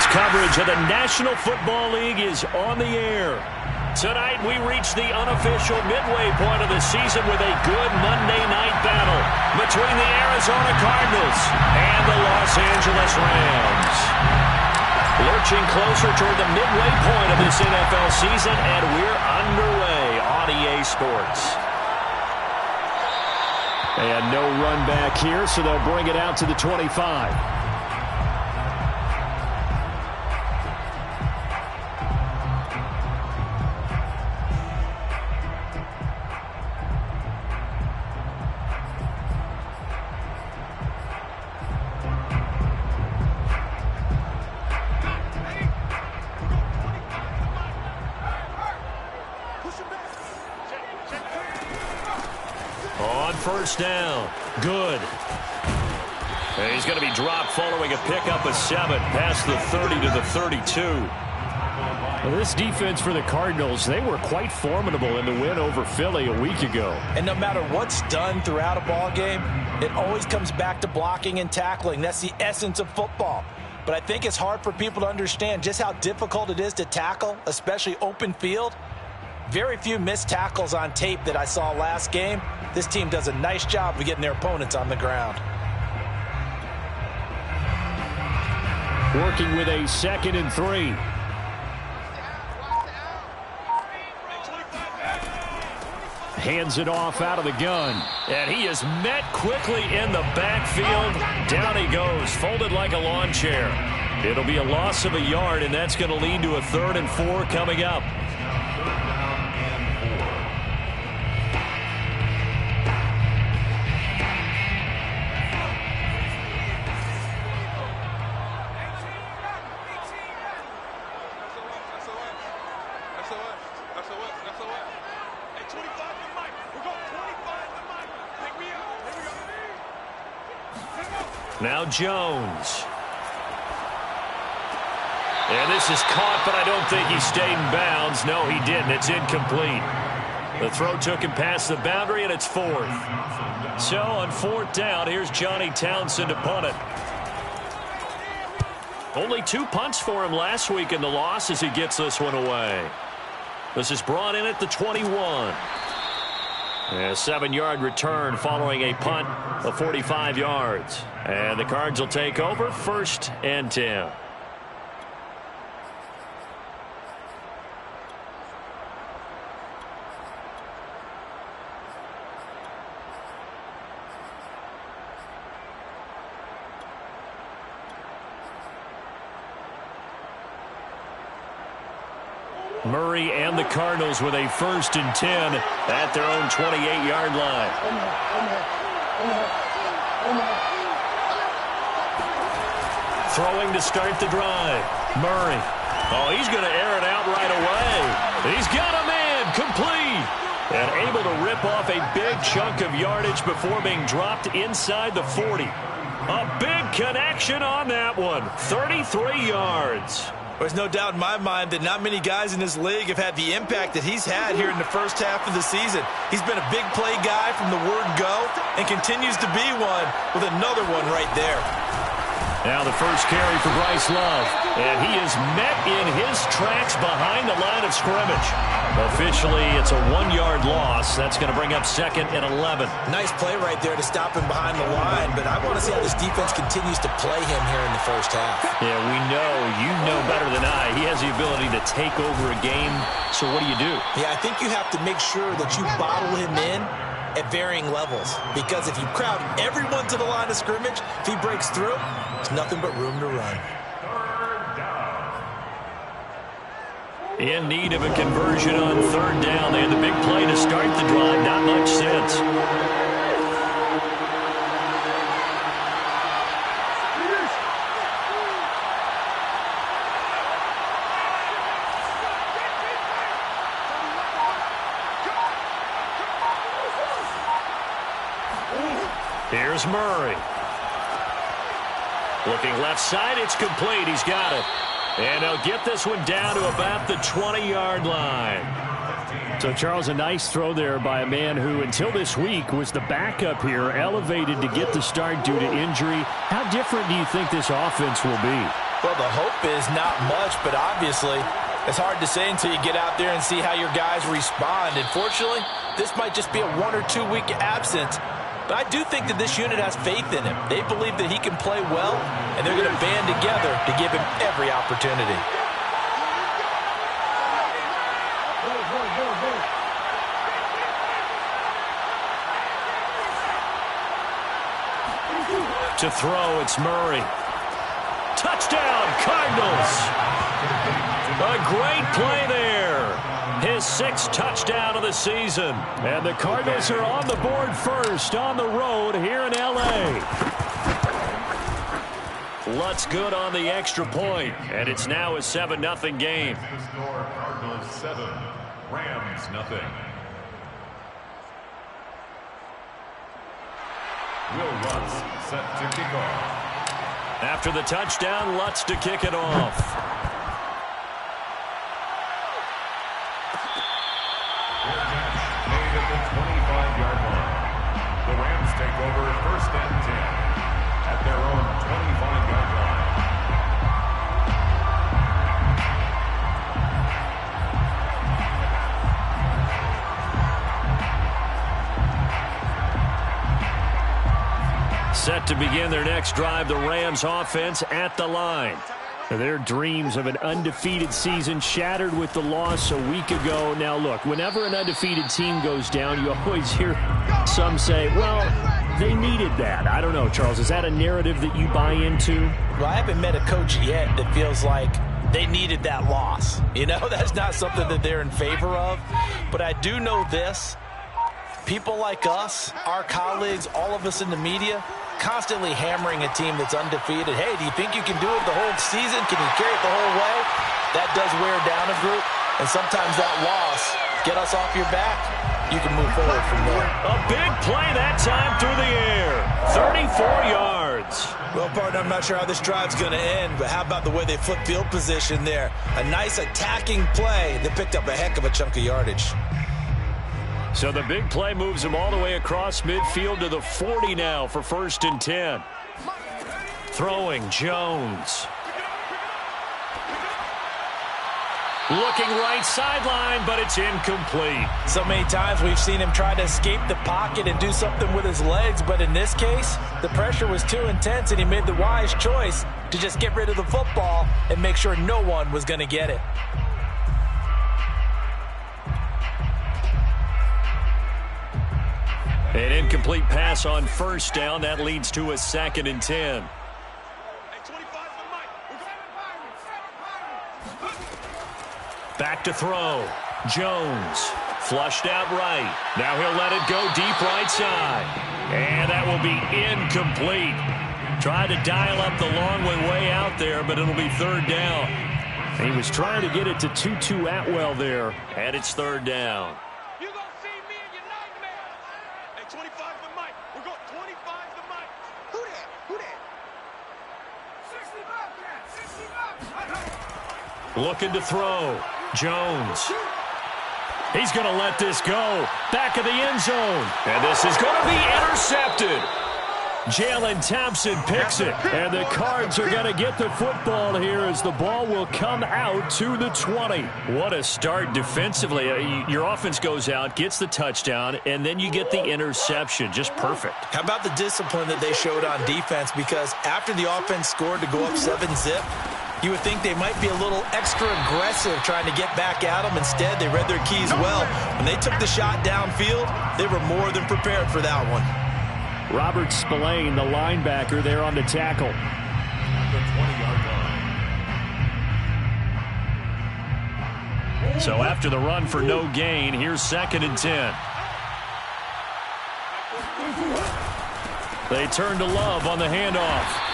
Sports coverage of the National Football League is on the air. Tonight, we reach the unofficial midway point of the season with a good Monday night battle between the Arizona Cardinals and the Los Angeles Rams. Lurching closer toward the midway point of this NFL season, and we're underway on EA Sports. And no run back here, so they'll bring it out to the 25. First down. Good. And he's going to be dropped following a pickup of 7 past the 30 to the 32. Well, this defense for the Cardinals, they were quite formidable in the win over Philly a week ago. And no matter what's done throughout a ball game, it always comes back to blocking and tackling. That's the essence of football. But I think it's hard for people to understand just how difficult it is to tackle, especially open field. Very few missed tackles on tape that I saw last game. This team does a nice job of getting their opponents on the ground. Working with a 2nd and 3. Hands it off out of the gun. And he is met quickly in the backfield. Down he goes, folded like a lawn chair. It'll be a loss of a yard, and that's going to lead to a 3rd and 4 coming up. Now Jones. And this is caught, but I don't think he stayed in bounds. No, he didn't. It's incomplete. The throw took him past the boundary, and it's 4th. So on 4th down, here's Johnny Townsend to punt it. Only 2 punts for him last week in the loss as he gets this one away. This is brought in at the 21. A 7-yard return following a punt of 45 yards. And the Cards will take over 1st and 10. Murray and the Cardinals with a 1st and 10 at their own 28-yard line. Throwing to start the drive. Murray. Oh, he's going to air it out right away. He's got a man complete. And able to rip off a big chunk of yardage before being dropped inside the 40. A big connection on that one. 33 yards. There's no doubt in my mind that not many guys in this league have had the impact that he's had here in the first half of the season. He's been a big play guy from the word go and continues to be one with another one right there. Now the first carry for Bryce Love. And he is met in his tracks behind the line of scrimmage. Officially, it's a 1-yard loss. That's going to bring up 2nd and 11. Nice play right there to stop him behind the line, but I want to see how this defense continues to play him here in the first half. Yeah, we know. You know better than I. He has the ability to take over a game. So what do you do? Yeah, I think you have to make sure that you bottle him in at varying levels, because if you crowd everyone to the line of scrimmage, if he breaks through, there's nothing but room to run. In need of a conversion on 3rd down. They had the big play to start the drive. Not much sense. Here's Murray. Looking left side, it's complete. He's got it. And they'll get this one down to about the 20-yard line. So, Charles, a nice throw there by a man who, until this week, was the backup here, elevated to get the start due to injury. How different do you think this offense will be? Well, the hope is not much, but obviously it's hard to say until you get out there and see how your guys respond. And fortunately, this might just be a 1 or 2 week absence. But I do think that this unit has faith in him. They believe that he can play well, and they're going to band together to give him every opportunity. To throw, it's Murray. Touchdown, Cardinals! A great play there. His 6th touchdown of the season. And the Cardinals are on the board first on the road here in L.A. Lutz good on the extra point, and it's now a 7-0 game. Cardinals 7, Rams 0. Will Lutz set to kick off. After the touchdown, Lutz to kick it off. Made at the 25-yard line. The Rams take over 1st and 10 at their own 25-yard line. Set to begin their next drive, the Rams offense at the line. Their dreams of an undefeated season shattered with the loss a week ago. Now, look, whenever an undefeated team goes down, you always hear some say, well, they needed that. I don't know, Charles. Is that a narrative that you buy into? Well, I haven't met a coach yet that feels like they needed that loss. You know, that's not something that they're in favor of. But I do know this. People like us, our colleagues, all of us in the media, constantly hammering a team that's undefeated. Hey, do you think you can do it the whole season? Can you carry it the whole way? That does wear down a group. And sometimes that loss, get us off your back, you can move forward from there. A big play that time through the air. 34 yards. Well, partner, I'm not sure how this drive's going to end, but how about the way they flip field position there? A nice attacking play that picked up a heck of a chunk of yardage. So the big play moves him all the way across midfield to the 40 now for 1st and 10. Throwing, Jones. Looking right sideline, but it's incomplete. So many times we've seen him try to escape the pocket and do something with his legs, but in this case, the pressure was too intense, and he made the wise choice to just get rid of the football and make sure no one was going to get it. An incomplete pass on 1st down. That leads to a 2nd and 10. Back to throw. Jones. Flushed out right. Now he'll let it go deep right side. And that will be incomplete. Tried to dial up the long way out there, but it'll be 3rd down. He was trying to get it to Tutu Atwell there. And it's 3rd down. Looking to throw. Jones. He's going to let this go. Back of the end zone. And this is going to be intercepted. Jalen Thompson picks it. And the Cards are going to get the football here as the ball will come out to the 20. What a start defensively. Your offense goes out, gets the touchdown, and then you get the interception. Just perfect. How about the discipline that they showed on defense? Because after the offense scored to go up 7-zip, you would think they might be a little extra aggressive trying to get back at them. Instead, they read their keys well. When they took the shot downfield, they were more than prepared for that one. Robert Spillane, the linebacker, there on the tackle. The 20-yard line. So after the run for no gain, here's 2nd and 10. They turn to Love on the handoff.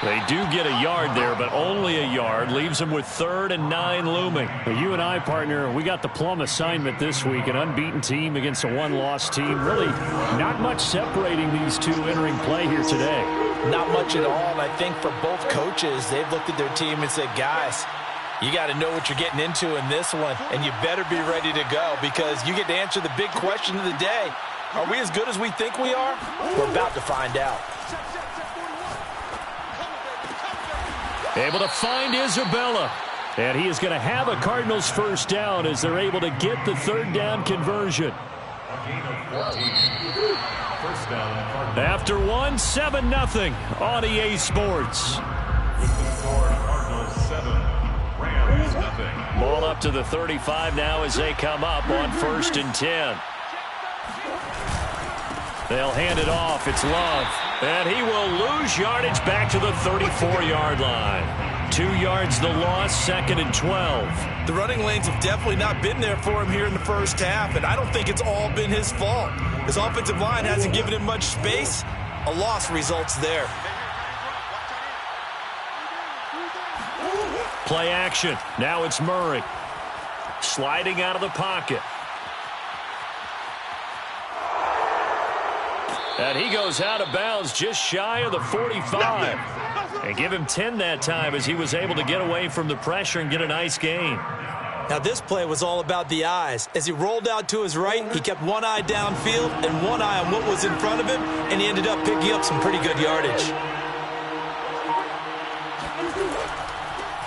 They do get a yard there, but only a yard. Leaves them with 3rd and 9 looming. Well, you and I, partner, we got the plum assignment this week. An unbeaten team against a one-loss team. Really not much separating these two entering play here today. Not much at all, and I think for both coaches, they've looked at their team and said, guys, you got to know what you're getting into in this one, and you better be ready to go because you get to answer the big question of the day. Are we as good as we think we are? We're about to find out. Able to find Isabella. And he is going to have a Cardinals first down as they're able to get the third down conversion. A gain of 14. First down, Cardinals. After 7-0 on EA Sports. With the score, Cardinals 7, Rams nothing. Ball up to the 35 now as they come up on 1st and 10. They'll hand it off. It's Love. And he will lose yardage back to the 34-yard line. 2 yards the loss, 2nd and 12. The running lanes have definitely not been there for him here in the first half, and I don't think it's all been his fault. His offensive line hasn't given him much space. A loss results there. Play action. Now it's Murray. Sliding out of the pocket. And he goes out of bounds just shy of the 45. And give him 10 that time as he was able to get away from the pressure and get a nice gain. Now this play was all about the eyes. As he rolled out to his right, he kept one eye downfield and one eye on what was in front of him, and he ended up picking up some pretty good yardage.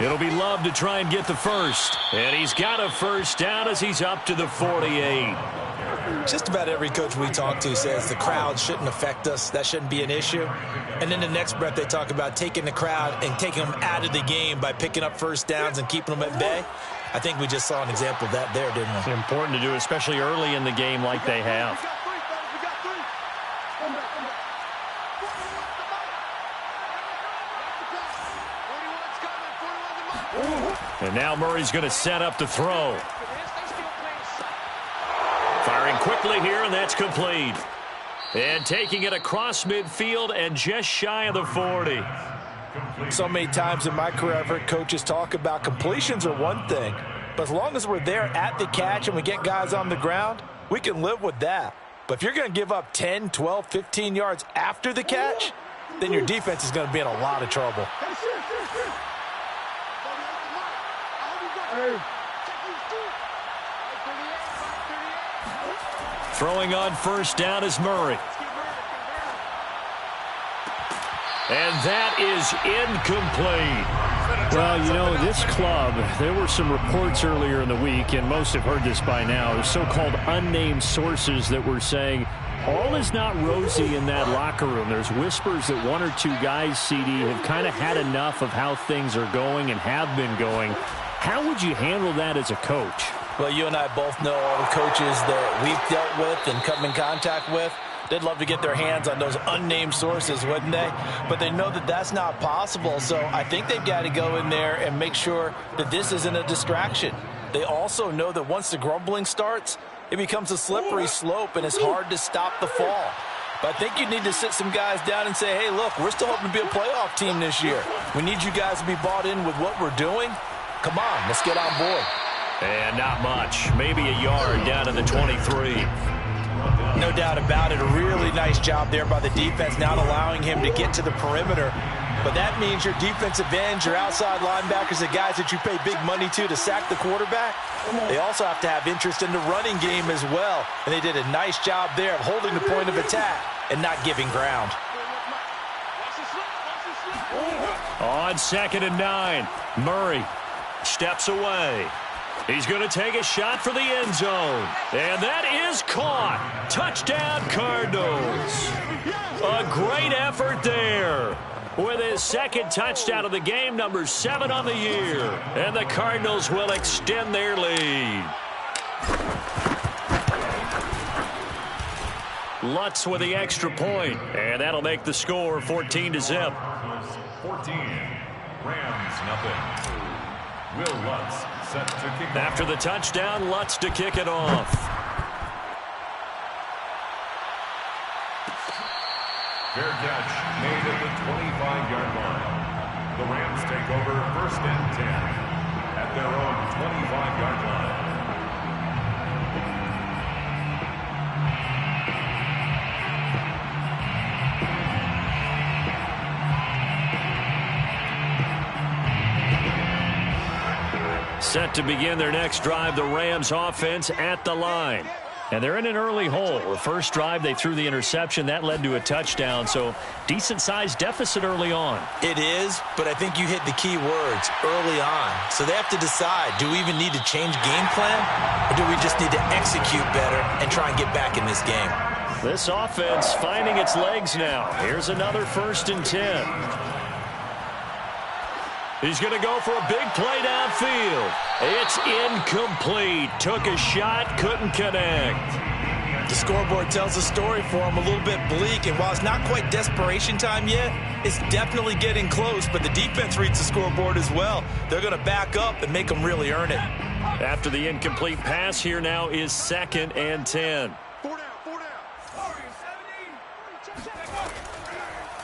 It'll be Love to try and get the first. And he's got a first down as he's up to the 48. Just about every coach we talk to says the crowd shouldn't affect us. That shouldn't be an issue. And then the next breath they talk about taking the crowd and taking them out of the game by picking up first downs and keeping them at bay. I think we just saw an example of that there, didn't we? It's important to do, especially early in the game like they have. And now Murray's going to set up the throw. Firing quickly here, and that's complete. And taking it across midfield and just shy of the 40. So many times in my career, I've heard coaches talk about completions are one thing, but as long as we're there at the catch and we get guys on the ground, we can live with that. But if you're going to give up 10, 12, 15 yards after the catch, then your defense is going to be in a lot of trouble. Throwing on first down is Murray. And that is incomplete. Well, you know, this club, there were some reports earlier in the week, and most have heard this by now, so-called unnamed sources that were saying all is not rosy in that locker room. There's whispers that 1 or 2 guys, CD, have kind of had enough of how things are going and have been going. How would you handle that as a coach? Well, you and I both know all the coaches that we've dealt with and come in contact with. They'd love to get their hands on those unnamed sources, wouldn't they? But they know that that's not possible, so I think they've got to go in there and make sure that this isn't a distraction. They also know that once the grumbling starts, it becomes a slippery slope, and it's hard to stop the fall. But I think you need to sit some guys down and say, hey, look, we're still hoping to be a playoff team this year. We need you guys to be bought in with what we're doing. Come on, let's get on board. And not much. Maybe a yard down to the 23. No doubt about it. A really nice job there by the defense, not allowing him to get to the perimeter. But that means your defensive ends, your outside linebackers, the guys that you pay big money to sack the quarterback, they also have to have interest in the running game as well. And they did a nice job there of holding the point of attack and not giving ground. On 2nd and 9, Murray steps away. He's going to take a shot for the end zone. And that is caught. Touchdown, Cardinals. A great effort there. With his 2nd touchdown of the game, number 7 on the year. And the Cardinals will extend their lead. Lutz with the extra point. And that'll make the score 14-0. 14, Rams nothing. Will Lutz set to kick off. After the touchdown, Lutz to kick it off. Fair catch made at the 25-yard line. The Rams take over 1st and 10 at their own 25-yard line. Set to begin their next drive, the Rams offense at the line. And they're in an early hole. The first drive, they threw the interception. That led to a touchdown. So decent-sized deficit early on. It is, but I think you hit the key words, early on. So they have to decide, do we even need to change game plan, or do we just need to execute better and try and get back in this game? This offense finding its legs now. Here's another 1st and 10. He's going to go for a big play downfield. It's incomplete. Took a shot, couldn't connect. The scoreboard tells a story for him, a little bit bleak, and while it's not quite desperation time yet, it's definitely getting close, but the defense reads the scoreboard as well. They're going to back up and make them really earn it. After the incomplete pass, here now is 2nd and 10.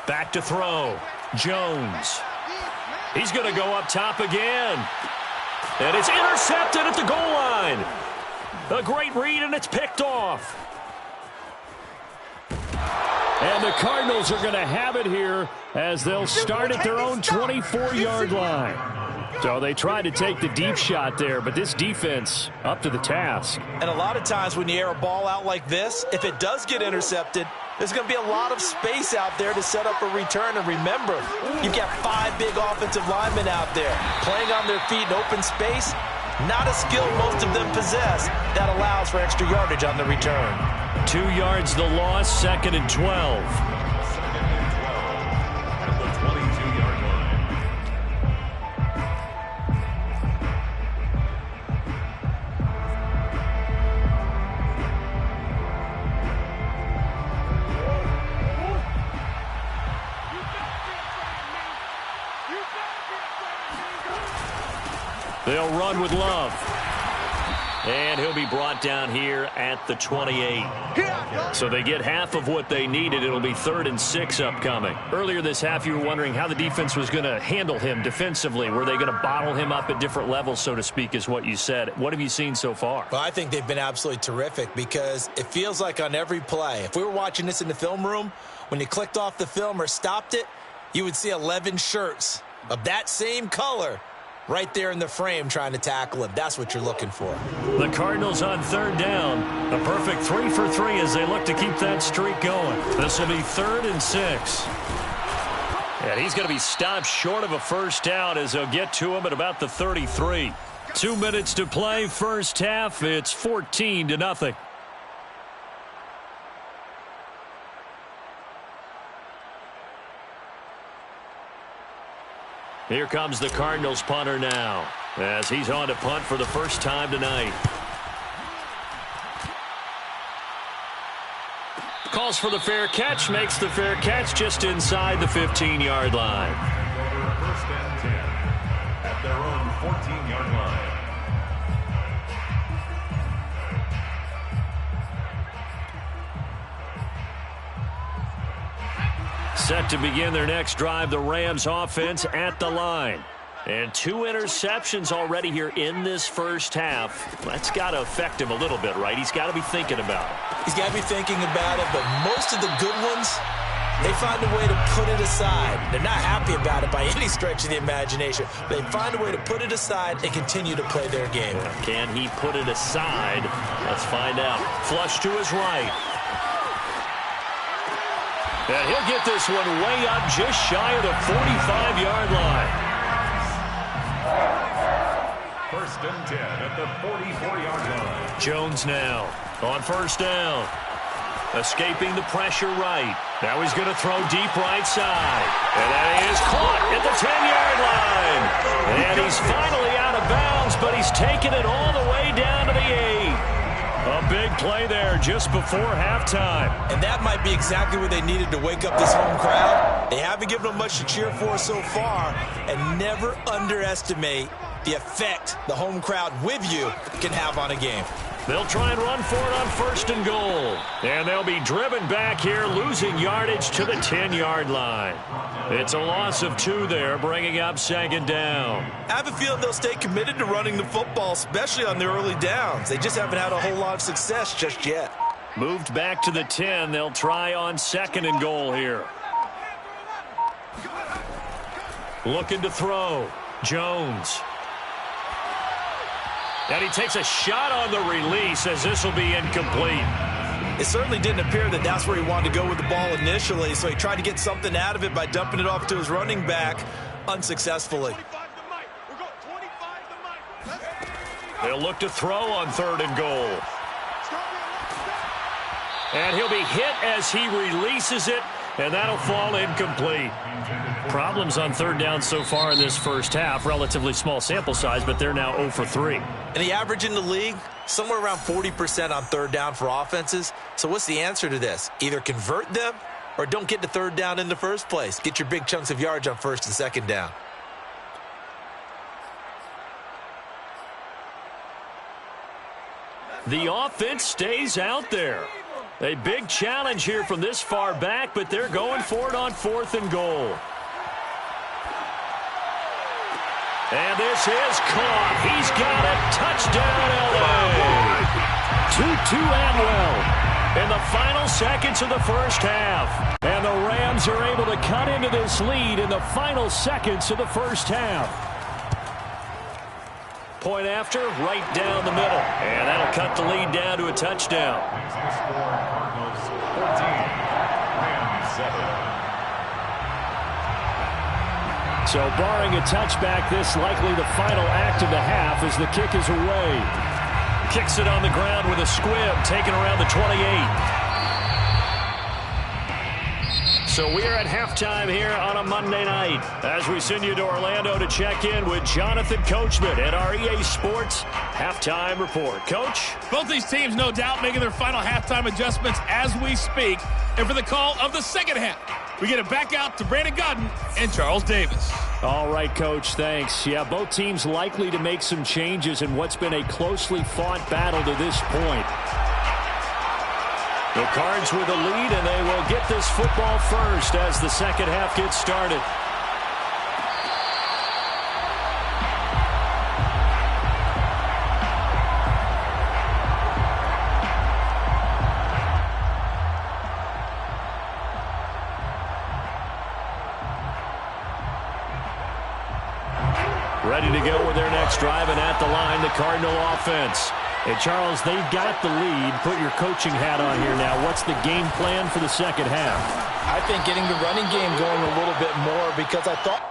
Back to throw. Jones. He's going to go up top again. And it's intercepted at the goal line. A great read, and it's picked off. And the Cardinals are going to have it here as they'll start at their own 24-yard line. So they tried to take the deep shot there, but this defense up to the task. And a lot of times when you air a ball out like this, if it does get intercepted, there's going to be a lot of space out there to set up a return. And remember, you've got 5 big offensive linemen out there playing on their feet in open space. Not a skill most of them possess that allows for extra yardage on the return. 2 yards the loss, 2nd and 12. At the 22-yard line. They'll run with Love. And he'll be brought down here at the 28. So they get half of what they needed. It'll be 3rd and 6 upcoming. Earlier this half, you were wondering how the defense was going to handle him defensively. Were they going to bottle him up at different levels, so to speak, is what you said. What have you seen so far? Well, I think they've been absolutely terrific because it feels like on every play, if we were watching this in the film room, when you clicked off the film or stopped it, you would see 11 shirts of that same color right there in the frame trying to tackle him. That's what you're looking for. The Cardinals on 3rd down. A perfect 3 for 3 as they look to keep that streak going. This will be 3rd and 6. And he's going to be stopped short of a first down as they'll get to him at about the 33. 2 minutes to play, first half. It's 14-0. Here comes the Cardinals punter now as he's on to punt for the first time tonight. Calls for the fair catch, makes the fair catch just inside the 15-yard line. First and 10 at their own 14-yard line. Set to begin their next drive, the Rams offense at the line. And 2 interceptions already here in this first half. That's got to affect him a little bit, right? He's got to be thinking about it. He's got to be thinking about it, but most of the good ones, they find a way to put it aside. They're not happy about it by any stretch of the imagination. They find a way to put it aside and continue to play their game. Can he put it aside? Let's find out. Flush to his right. And he'll get this one way up just shy of the 45-yard line. First and 10 at the 44-yard line. Jones now on first down. Escaping the pressure right. Now he's going to throw deep right side. And that is caught at the 10-yard line. And he's finally out of bounds, but he's taken it all the way down to the 8. A big play there just before halftime. And that might be exactly what they needed to wake up this home crowd. They haven't given them much to cheer for so far. And never underestimate the effect the home crowd with you can have on a game. They'll try and run for it on first and goal. And they'll be driven back here, losing yardage to the 10-yard line. It's a loss of 2 there, bringing up 2nd down. I have a feeling they'll stay committed to running the football, especially on their early downs. They just haven't had a whole lot of success just yet. Moved back to the 10. They'll try on 2nd and goal here. Looking to throw. Jones. And he takes a shot on the release as this will be incomplete. It certainly didn't appear that that's where he wanted to go with the ball initially, so he tried to get something out of it by dumping it off to his running back unsuccessfully. They'll look to throw on 3rd and goal. And he'll be hit as he releases it, and that'll fall incomplete. Problems on 3rd down so far in this first half. Relatively small sample size, but they're now 0 for 3. And the average in the league, somewhere around 40% on 3rd down for offenses. So what's the answer to this? Either convert them or don't get to 3rd down in the first place. Get your big chunks of yards on 1st and 2nd down. The offense stays out there. A big challenge here from this far back, but they're going for it on 4th and goal. And this is caught. He's got it. Touchdown, L.A. Tutu Atwell in the final seconds of the first half. And the Rams are able to cut into this lead in the final seconds of the first half. Point after, right down the middle. And that'll cut the lead down to a touchdown. Cardinals 14, Rams 7. So barring a touchback, this likely the final act of the half as the kick is away. Kicks it on the ground with a squib, taken around the 28. So we are at halftime here on a Monday night as we send you to Orlando to check in with Jonathan Coachman at our EA Sports Halftime Report. Coach? Both these teams, no doubt, making their final halftime adjustments as we speak. And for the call of the second half, we get it back out to Brandon Gaudin and Charles Davis. All right, Coach, thanks. Yeah, both teams likely to make some changes in what's been a closely fought battle to this point. The Cards with the lead, and they will get this football first as the second half gets started. Ready to go with their next drive, and at the line, the Cardinal offense. Hey, Charles, they've got the lead. Put your coaching hat on here now. What's the game plan for the second half? I think getting the running game going a little bit more because I thought